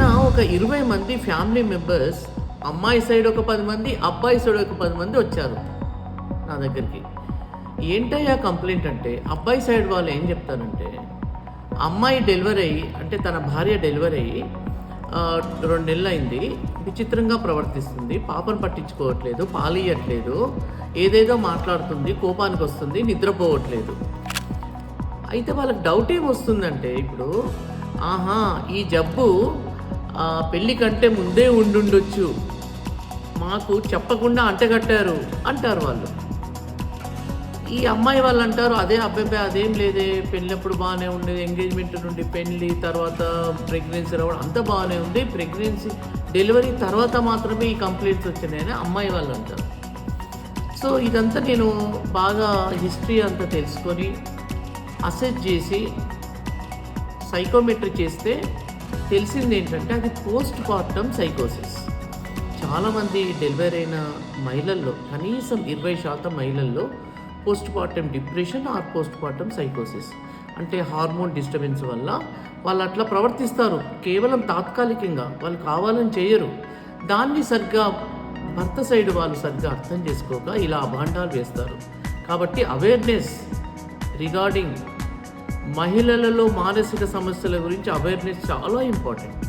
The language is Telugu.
నిన్న ఒక 20 మంది ఫ్యామిలీ మెంబర్స్, అమ్మాయి సైడ్ ఒక 10 మంది, అబ్బాయి సైడ్ ఒక 10 మంది వచ్చారు నా దగ్గరికి. ఏంటయ్యా కంప్లైంట్ అంటే, అబ్బాయి సైడ్ వాళ్ళు ఏం చెప్తారంటే, అమ్మాయి డెలివరీ అయ్యి, అంటే తన భార్య డెలివరీ అయ్యి 2 నెలలు అయింది, విచిత్రంగా ప్రవర్తిస్తుంది, పాపను పట్టించుకోవట్లేదు, పాలియట్లేదు, ఏదేదో మాట్లాడుతుంది, కోపానికి వస్తుంది, నిద్రపోవట్లేదు. అయితే వాళ్ళకి డౌట్ ఏమొస్తుందంటే, ఇప్పుడు ఈ జబ్బు పెళ్ళి కంటే ముందే ఉండుండొచ్చు, మాకు చెప్పకుండా అంటగట్టారు అంటారు వాళ్ళు. ఈ అమ్మాయి వాళ్ళు అంటారు, అదే అబ్బాయి అదేం లేదే, పెళ్ళినప్పుడు బాగానే ఉండేది, ఎంగేజ్మెంట్ నుండి పెళ్ళి తర్వాత ప్రెగ్నెన్సీ రావడం అంతా బాగానే ఉంది, ప్రెగ్నెన్సీ డెలివరీ తర్వాత మాత్రమే ఈ కంప్లైంట్స్ వచ్చినాయని అమ్మాయి వాళ్ళు అంటారు. సో ఇదంతా నేను బాగా హిస్టరీ అంతా తెలుసుకొని అసెస్ చేసి సైకోమెట్రీ చేస్తే తెలిసింది ఏంటంటే, అది పోస్ట్ పార్టమ్ సైకోసిస్. చాలామంది డెలివరీ అయిన మహిళల్లో కనీసం 20% మహిళల్లో postpartum depression or postpartum సైకోసిస్, అంటే హార్మోన్ డిస్టర్బెన్స్ వల్ల వాళ్ళు అట్లా ప్రవర్తిస్తారు. కేవలం తాత్కాలికంగా, వాళ్ళు కావాలని చేయరు. దాన్ని సరిగ్గా భర్త సైడ్ వాళ్ళు సరిగ్గా అర్థం చేసుకోక ఇలా అభాండాలు వేస్తారు. కాబట్టి అవేర్నెస్ రిగార్డింగ్ మహిళలలో మానసిక సమస్యల గురించి అవేర్నెస్ చాలా ఇంపార్టెంట్.